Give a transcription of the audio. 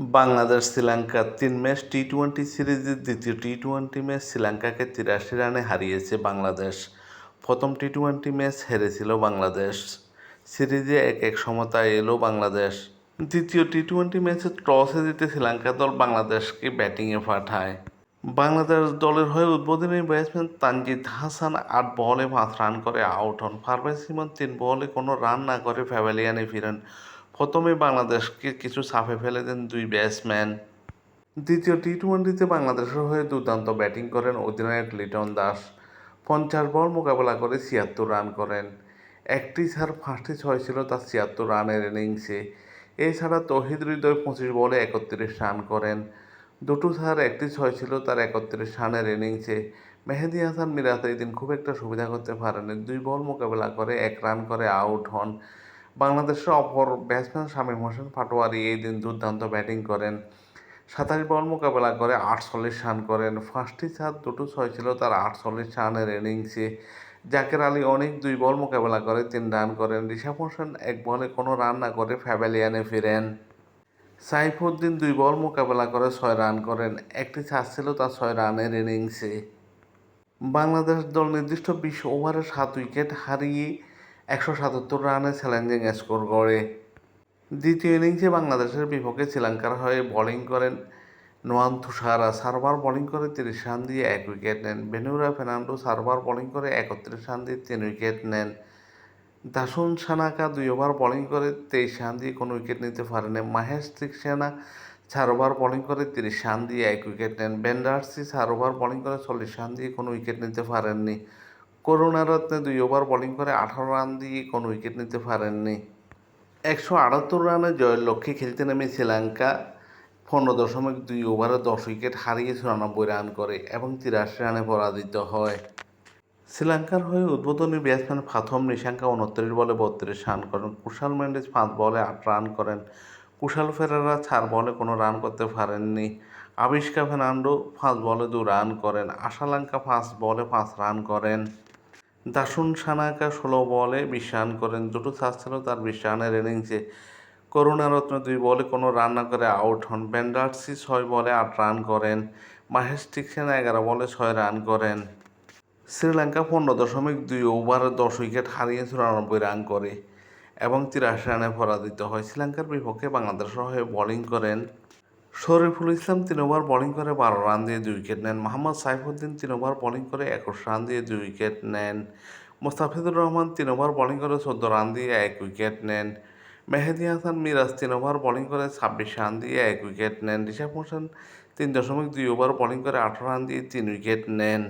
Bangladesh Sri Lanka ৩ match টি-২০ সিরিজের দ্বিতীয় টি-২০ match শ্রীলঙ্কাকে ৮৩ রানে হারিয়েছে বাংলাদেশ। প্রথম টি-২০ ম্যাচ হেরেছিল বাংলাদেশ। সিরিজে ১-১ সমতায় এলো বাংলাদেশ। দ্বিতীয় টি-২০ ম্যাচে টসে জিতে শ্রীলঙ্কা দল বাংলাদেশকে ব্যাটিংয়ে পাঠায়। বাংলাদেশ দলের হয়ে উদ্বোধনী ব্যাটসম্যান তানজিদ হাসান ৮ বলে ৫ রান করে আউট হন। পারভেজ ইমন ৩ বলে কোনো রান না করে প্যাভিলিয়নে ফিরেন। প্রথমে বাংলাদেশকে কিছু চাপে ফেলে দেন দুই ব্যাটসম্যান। দ্বিতীয় টি-২০তে বাংলাদেশের হয়ে দুর্দান্ত ব্যাটিং করেন অধিনায়ক লিটন দাস। ৫০ বল মোকাবেলা করে ৭৬ রান করেন। একটি ছাড় ৫টি ছয় ছিল তার ৭৬ রানের ইনিংসে। এছাড়া তৌহিদ হৃদয় ২৫ বলে ৩১ রান করেন। দুটো ছাড় একটি ছয় ছিল তার ৩১ রানের ইনিংসে। মেহেদী হাসান মিরাজ এই দিন খুব একটা সুবিধা করতে পারেননি। ২ বল মোকাবেলা করে ১ রান করে আউট হন। বাংলাদেশের অপর ব্যাটসম্যান শামীম হোসেন পাটোয়ারি এই দিন দুর্দান্ত ব্যাটিং করেন। ২৭ বল মোকাবেলা করে ৪৮ রান করেন। ৫টি চার দুটো ছয় ছিল তার ৪৮ রানের ইনিংসে। জাকের আলী অনেক ২ বল মোকাবেলা করে ৩ রান করেন। রিশাদ হোসেন ১ বলে কোনো রান না করে প্যাভিলিয়নে ফিরেন। সাইফুদ্দিন ২ বল মোকাবেলা করে ৬ রান করেন। একটি চার ছিল তার ৬ রানের ইনিংসে। বাংলাদেশ দল নির্দিষ্ট ২০ ওভারে ৭ উইকেট হারিয়ে ১৭৭ রানে চ্যালেঞ্জিং স্কোর গড়ে। দ্বিতীয় ইনিংসে বাংলাদেশের বিপক্ষে শ্রীলঙ্কার হয়ে বোলিং করেন নোয়ান তুষারা। সার্ভার বোলিং করে ৩০ রান দিয়ে ১ উইকেট নেন। বেনুরা ফের্নান্ডো সার্ভার বোলিং করে ৩১ রান দিয়ে ৩ উইকেট নেন। দাসুন সানাকা ২ ওভার বোলিং করে ২৩ রান দিয়ে কোনো উইকেট নিতে পারেনি। মাহেশ ত্রিক্ষেনা ৪ ওভার বোলিং করে ৩০ রান দিয়ে ১ উইকেট নেন। বেন ডার্সি ৪ ওভার বোলিং করে ৪০ রান দিয়ে কোনো উইকেট নিতে পারেননি। করুণারত্নে ২ ওভার বোলিং করে ১৮ রান দিয়ে কোনো উইকেট নিতে পারেননি। ১৭৮ রানে জয়ের লক্ষ্যে খেলতে নেমে শ্রীলঙ্কা ১৫.২ ওভারে ১০ উইকেট হারিয়ে ৯৪ রান করে এবং ৮৩ রানে পরাজিত হয়। শ্রীলঙ্কার হয়ে উদ্বোধনী ব্যাটসম্যান প্রথম নিশাঙ্কা ২৯ বলে ৩২ রান করেন। কুশাল মেন্ডিস ৫ বলে ৮ রান করেন। কুশাল পেরেরা ৪ বলে কোনো রান করতে পারেননি। আবিষ্কা ফের্নান্ডো ৫ বলে ২ রান করেন। আশালঙ্কা ৫ বলে ৫ রান করেন। দাসুন সানাকা ১৬ বলে ২০ রান করেন। দুটো চার ছিল তার ২০ রানের ইনিংসে। করুণারত্ন ২ বলে কোনো রান না করে আউট হন। বেন ডার্সি ৬ বলে ৮ রান করেন। মাহেশ ত্রিক্ষেনা ১১ বলে ৬ রান করেন। শ্রীলঙ্কা ১৫.২ ওভারে ১০ উইকেট হারিয়ে ৯৪ রান করে এবং ৮৩ রানে পরাজিত হয়। শ্রীলঙ্কার বিপক্ষে বাংলাদেশের হয়ে বোলিং করেন শরীফুল ইসলাম ৩ ওভার বোলিং করে ১২ রান দিয়ে ২ উইকেট নেন। মোহাম্মদ সাইফুদ্দিন ৩ ওভার বোলিং করে ২১ রান দিয়ে ২ উইকেট নেন। মোস্তাফিজুর রহমান ৩ ওভার বোলিং করে ১৪ রান দিয়ে ১ উইকেট নেন। মেহেদী হাসান মিরাজ ৩ ওভার বোলিং করে ২৬ রান দিয়ে ১ উইকেট নেন। রিশাদ হোসেন ৩.২ ওভার বোলিং করে ১৮ রান দিয়ে ৩ উইকেট নেন।